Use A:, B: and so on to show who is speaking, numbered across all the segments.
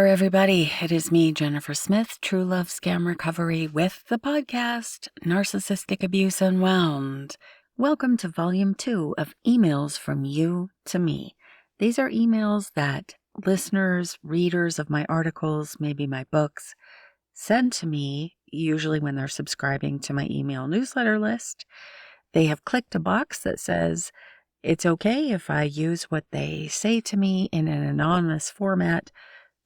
A: there, everybody. It is me, Jennifer Smith, True Love Scam Recovery, with the podcast, Narcissistic Abuse Unwound. Welcome to Volume 2 of Emails from You to Me. These are emails that listeners, readers of my articles, maybe my books, send to me, usually when they're subscribing to my email newsletter list. They have clicked a box that says, it's okay if I use what they say to me in an anonymous format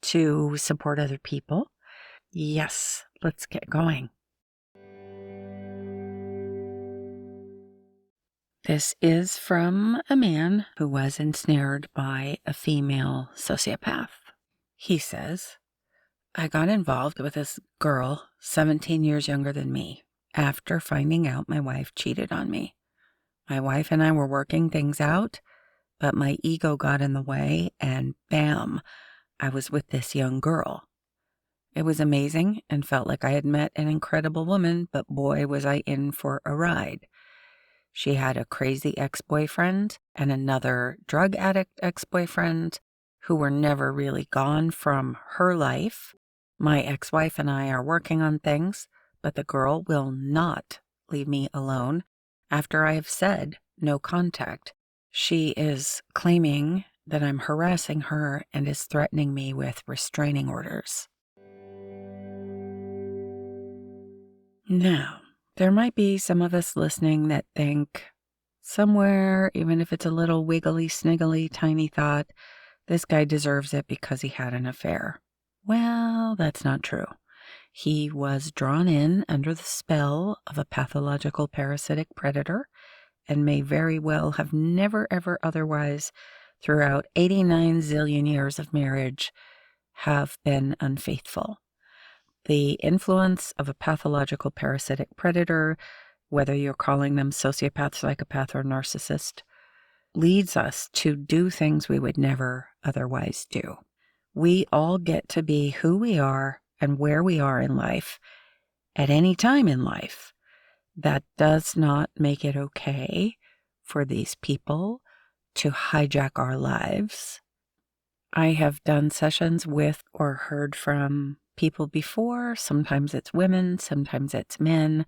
A: to support other people. Yes, let's get going. This is from a man who was ensnared by a female sociopath. He says, I got involved with this girl 17 years younger than me after finding out my wife cheated on me. My wife and I were working things out, but my ego got in the way and bam, I was with this young girl. It was amazing and felt like I had met an incredible woman, but boy, was I in for a ride. She had a crazy ex-boyfriend and another drug addict ex-boyfriend who were never really gone from her life. My ex-wife and I are working on things, but the girl will not leave me alone after I have said no contact. She is claiming that I'm harassing her and is threatening me with restraining orders. Now, there might be some of us listening that think somewhere, even if it's a little wiggly, sniggly, tiny thought, this guy deserves it because he had an affair. Well, that's not true. He was drawn in under the spell of a pathological parasitic predator and may very well have never ever otherwise, throughout 89 zillion years of marriage, have been unfaithful. The influence of a pathological parasitic predator, whether you're calling them sociopath, psychopath, or narcissist, leads us to do things we would never otherwise do. We all get to be who we are and where we are in life at any time in life. That does not make it okay for these people to hijack our lives. I have done sessions with or heard from people before, sometimes it's women, sometimes it's men,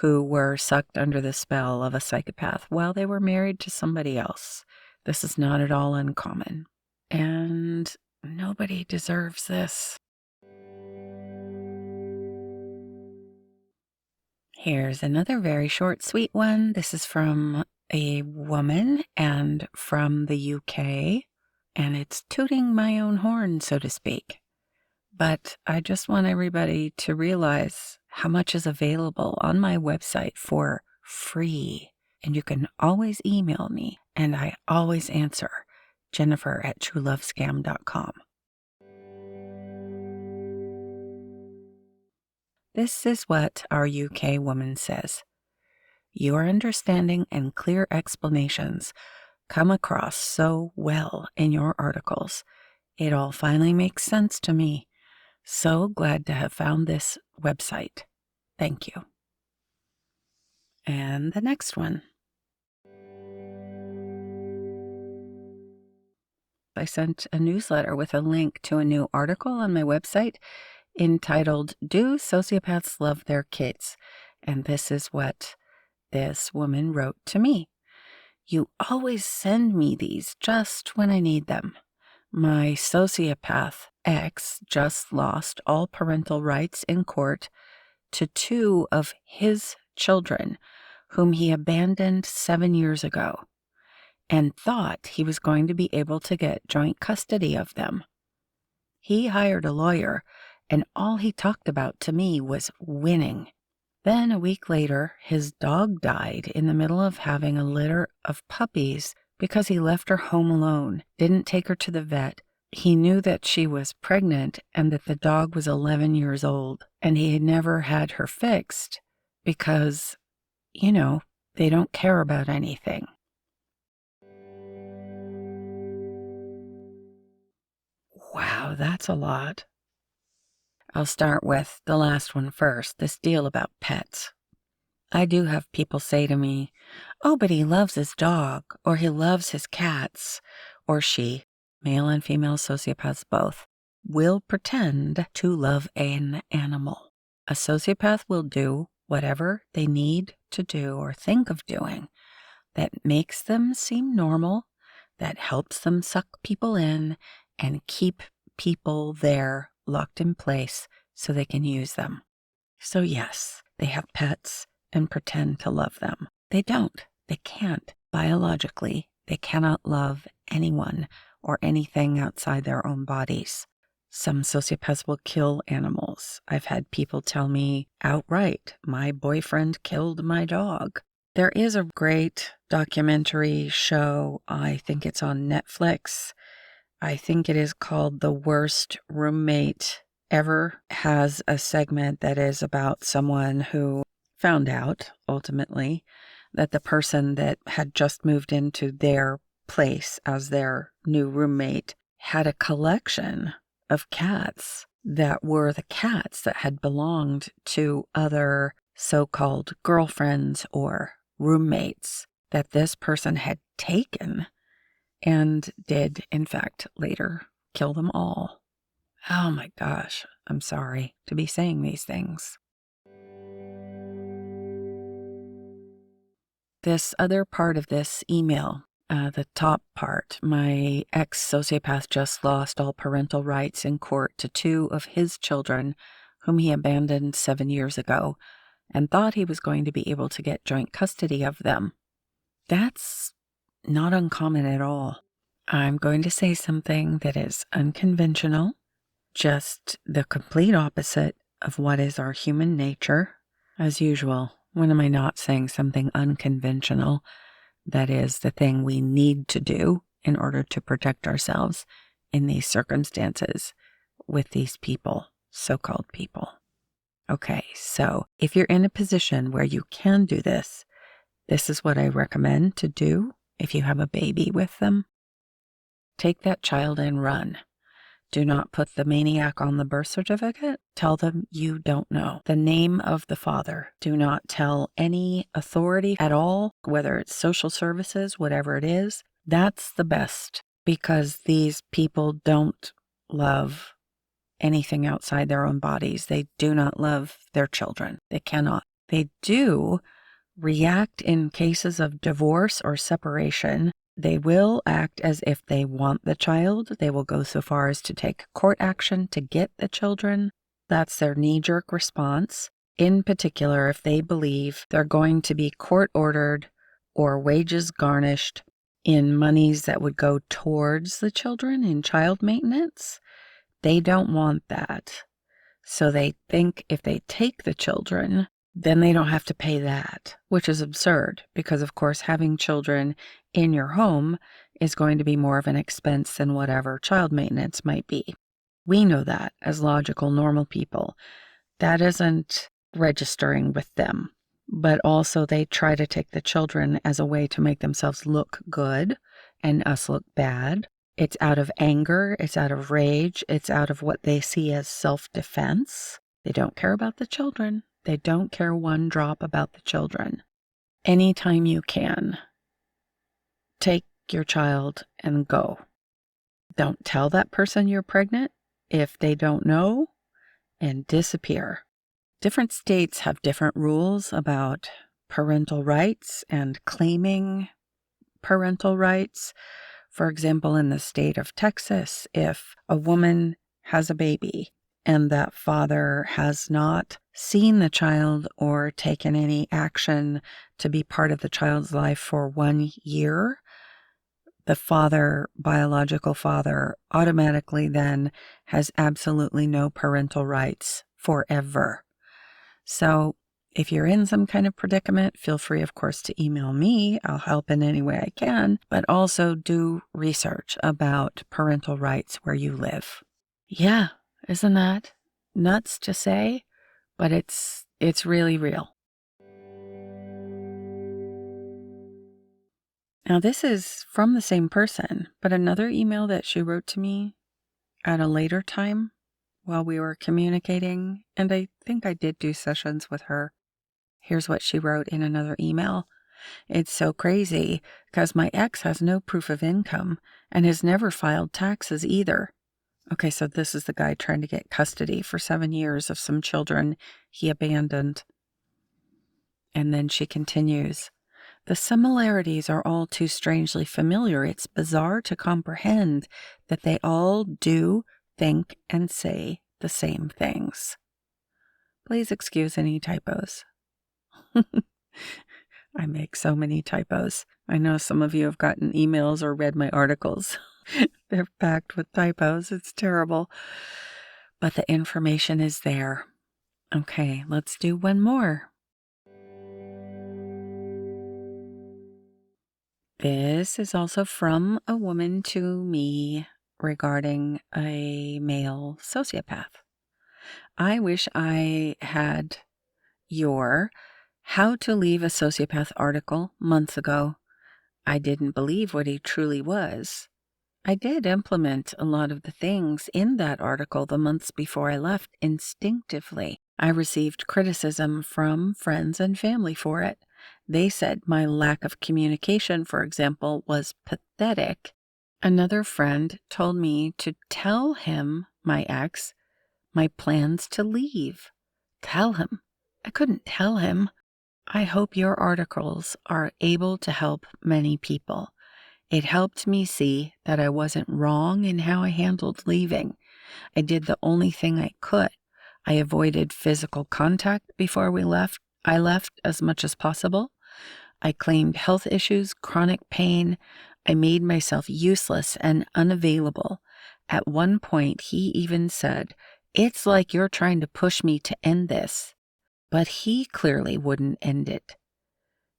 A: who were sucked under the spell of a psychopath while they were married to somebody else. This is not at all uncommon, and nobody deserves this. Here's another very short, sweet one. This is from a woman and from the UK, and it's tooting my own horn, so to speak. But I just want everybody to realize how much is available on my website for free. And you can always email me, and I always answer, Jennifer@truelovescam.com. This is what our UK woman says. Your understanding and clear explanations come across so well in your articles. It all finally makes sense to me. So glad to have found this website. Thank you. And the next one. I sent a newsletter with a link to a new article on my website entitled, Do Sociopaths Love Their Kids? And this is what this woman wrote to me. You always send me these just when I need them. My sociopath ex just lost all parental rights in court to 2 of his children, whom he abandoned 7 years ago, and thought he was going to be able to get joint custody of them. He hired a lawyer, and all he talked about to me was winning. Then a week later, his dog died in the middle of having a litter of puppies because he left her home alone, didn't take her to the vet. He knew that she was pregnant and that the dog was 11 years old, and he had never had her fixed because, they don't care about anything. Wow, that's a lot. I'll start with the last one first, this deal about pets. I do have people say to me, oh, but he loves his dog, or he loves his cats, or she, male and female sociopaths both, will pretend to love an animal. A sociopath will do whatever they need to do or think of doing that makes them seem normal, that helps them suck people in and keep people there locked in place so they can use them. So yes, they have pets and pretend to love them. They don't. They can't. Biologically, they cannot love anyone or anything outside their own bodies. Some sociopaths will kill animals. I've had people tell me outright, my boyfriend killed my dog. There is a great documentary show, I think it's on Netflix. I think it is called The Worst Roommate Ever. Has a segment that is about someone who found out, ultimately, that the person that had just moved into their place as their new roommate had a collection of cats that were the cats that had belonged to other so-called girlfriends or roommates that this person had taken and did, in fact, later kill them all. Oh my gosh, I'm sorry to be saying these things. This other part of this email, the top part, my ex-sociopath just lost all parental rights in court to 2 of his children, whom he abandoned 7 years ago, and thought he was going to be able to get joint custody of them. That's not uncommon at all. I'm going to say something that is unconventional, just the complete opposite of what is our human nature. As usual, when am I not saying something unconventional? That is the thing we need to do in order to protect ourselves in these circumstances with these people, so-called people. Okay, so if you're in a position where you can do this, this is what I recommend to do if you have a baby with them. Take that child and run. Do not put the maniac on the birth certificate. Tell them you don't know the name of the father. Do not tell any authority at all, whether it's social services, whatever it is. That's the best, because these people don't love anything outside their own bodies. They do not love their children. They cannot. They do react in cases of divorce or separation. They will act as if they want the child. They will go so far as to take court action to get the children. That's their knee-jerk response. In particular, if they believe they're going to be court-ordered or wages garnished in monies that would go towards the children in child maintenance, they don't want that. So they think if they take the children, then they don't have to pay that, which is absurd because, of course, having children in your home is going to be more of an expense than whatever child maintenance might be. We know that as logical, normal people. That isn't registering with them. But also they try to take the children as a way to make themselves look good and us look bad. It's out of anger, it's out of rage, it's out of what they see as self-defense. They don't care about the children. They don't care one drop about the children. Anytime you can, take your child and go. Don't tell that person you're pregnant if they don't know, and disappear. Different states have different rules about parental rights and claiming parental rights. For example, in the state of Texas, if a woman has a baby and that father has not seen the child or taken any action to be part of the child's life for 1 year, the father, biological father, automatically then has absolutely no parental rights forever. So if you're in some kind of predicament, feel free, of course, to email me. I'll help in any way I can, but also do research about parental rights where you live. Yeah, isn't that nuts to say? But it's really real. Now, this is from the same person, but another email that she wrote to me at a later time while we were communicating, and I think I did do sessions with her. Here's what she wrote in another email. It's so crazy because my ex has no proof of income and has never filed taxes either. Okay, so this is the guy trying to get custody for 7 years of some children he abandoned. And then she continues, the similarities are all too strangely familiar. It's bizarre to comprehend that they all do, think, and say the same things. Please excuse any typos. I make so many typos. I know some of you have gotten emails or read my articles. They're packed with typos. It's terrible. But the information is there. Okay, let's do one more. This is also from a woman to me regarding a male sociopath. I wish I had your How to Leave a Sociopath article months ago. I didn't believe what he truly was. I did implement a lot of the things in that article the months before I left instinctively. I received criticism from friends and family for it. They said my lack of communication, for example, was pathetic. Another friend told me to tell him, my ex, my plans to leave. Tell him. I couldn't tell him. I hope your articles are able to help many people. It helped me see that I wasn't wrong in how I handled leaving. I did the only thing I could. I avoided physical contact before I left as much as possible. I claimed health issues, chronic pain. I made myself useless and unavailable. At one point, he even said, "It's like you're trying to push me to end this." But he clearly wouldn't end it.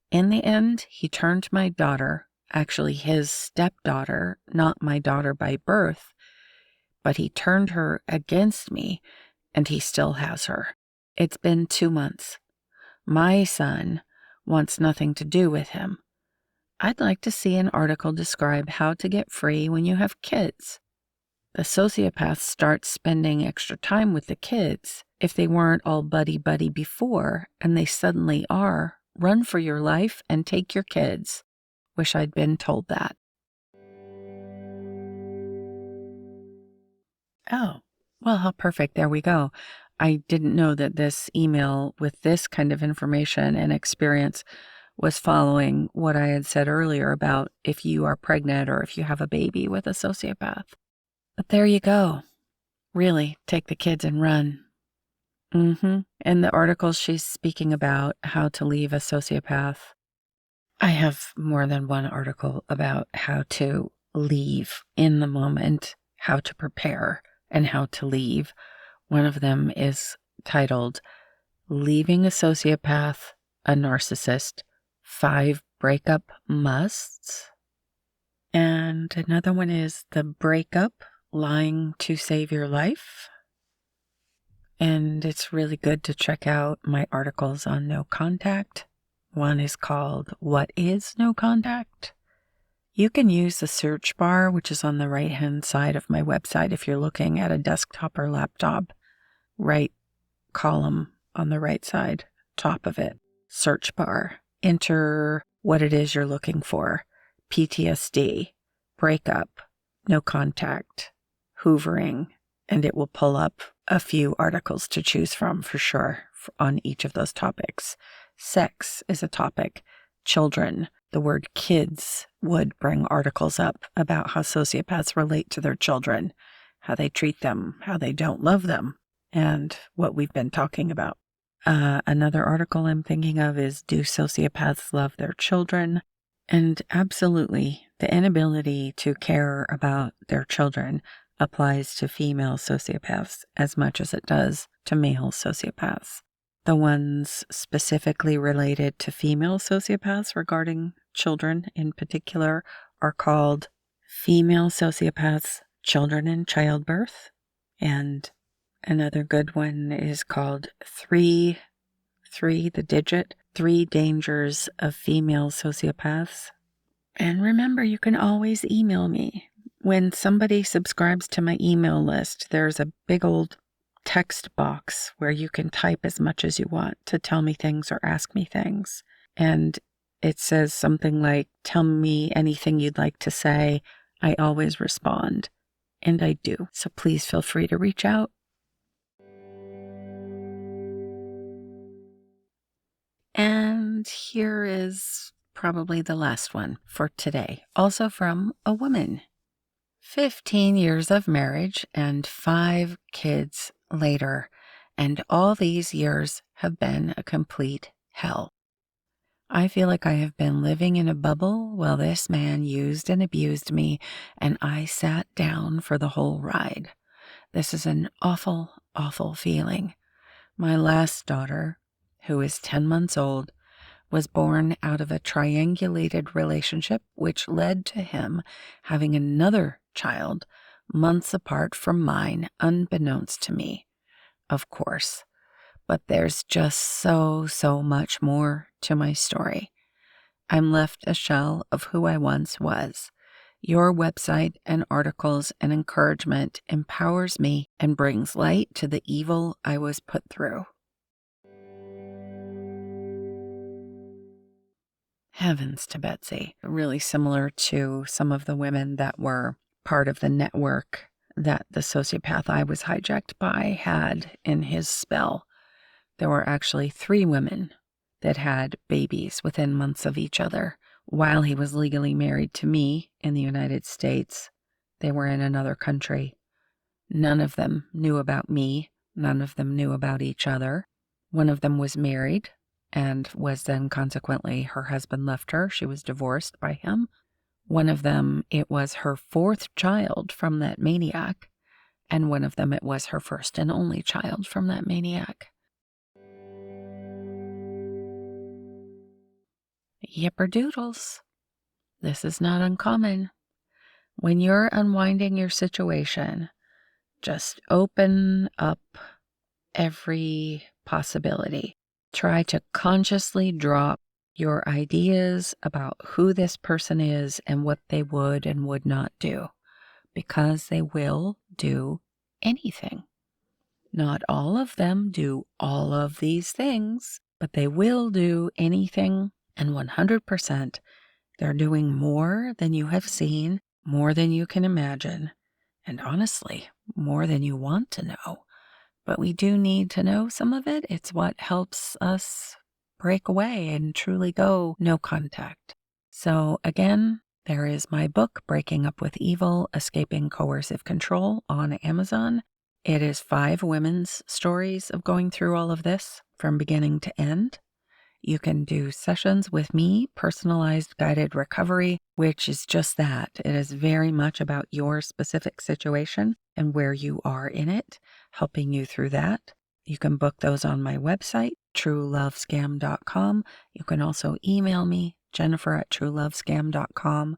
A: In the end, he turned my daughter, actually his stepdaughter, not my daughter by birth, but he turned her against me, and he still has her. It's been 2 months. My son wants nothing to do with him. I'd like to see an article describe how to get free when you have kids. The sociopaths start spending extra time with the kids. If they weren't all buddy-buddy before, and they suddenly are, run for your life and take your kids. Wish I'd been told that. Oh, well, how perfect. There we go. I didn't know that this email with this kind of information and experience was following what I had said earlier about if you are pregnant or if you have a baby with a sociopath. But there you go. Really, take the kids and run. In the article, she's speaking about how to leave a sociopath. I have more than one article about how to leave in the moment, how to prepare, and how to leave. One of them is titled Leaving a Sociopath, a Narcissist, 5 Breakup Musts. And another one is The Breakup, Lying to Save Your Life. And it's really good to check out my articles on no contact. One is called What is No Contact? You can use the search bar, which is on the right-hand side of my website if you're looking at a desktop or laptop. Right column on the right side, top of it, search bar. Enter what it is you're looking for. PTSD, breakup, no contact, hoovering, and it will pull up a few articles to choose from for sure on each of those topics. Sex is a topic. Children, the word kids would bring articles up about how sociopaths relate to their children, how they treat them, how they don't love them, and what we've been talking about. Another article I'm thinking of is Do Sociopaths Love Their Children? And absolutely, the inability to care about their children applies to female sociopaths as much as it does to male sociopaths. The ones specifically related to female sociopaths regarding children in particular are called Female Sociopaths, Children in Childbirth, and another good one is called Three Dangers of Female Sociopaths. And remember, you can always email me. When somebody subscribes to my email list, there's a big old text box where you can type as much as you want to tell me things or ask me things. And it says something like, tell me anything you'd like to say. I always respond. And I do. So please feel free to reach out. And here is probably the last one for today, also from a woman. 15 years of marriage and 5 kids later, and all these years have been a complete hell. I feel like I have been living in a bubble while this man used and abused me, and I sat down for the whole ride. This is an awful, awful feeling. My last daughter, who is 10 months old, was born out of a triangulated relationship which led to him having another child months apart from mine, unbeknownst to me, of course. But there's just so much more to my story. I'm left a shell of who I once was. Your website and articles and encouragement empowers me and brings light to the evil I was put through. Heavens to Betsy. Really similar to some of the women that were part of the network that the sociopath I was hijacked by had in his spell. There were actually 3 women that had babies within months of each other. While he was legally married to me in the United States, they were in another country. None of them knew about me. None of them knew about each other. One of them was married and was then consequently, her husband left her. She was divorced by him. One of them, it was her 4th child from that maniac. And one of them, it was her first and only child from that maniac. Yipperdoodles. This is not uncommon. When you're unwinding your situation, just open up every possibility. Try to consciously drop your ideas about who this person is and what they would and would not do, because they will do anything. Not all of them do all of these things, but they will do anything, and 100% they're doing more than you have seen, more than you can imagine, and honestly, more than you want to know. But we do need to know some of it. It's what helps us break away and truly go no contact. So again, there is my book, Breaking Up with Evil, Escaping Coercive Control, on Amazon. It is 5 women's stories of going through all of this from beginning to end. You can do sessions with me, personalized guided recovery, which is just that. It is very much about your specific situation and where you are in it, helping you through that. You can book those on my website, truelovescam.com. You can also email me, jennifer@truelovescam.com.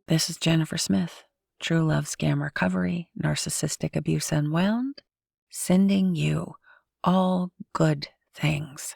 A: This is Jennifer Smith, True Love Scam Recovery, Narcissistic Abuse Unwound, sending you all good things.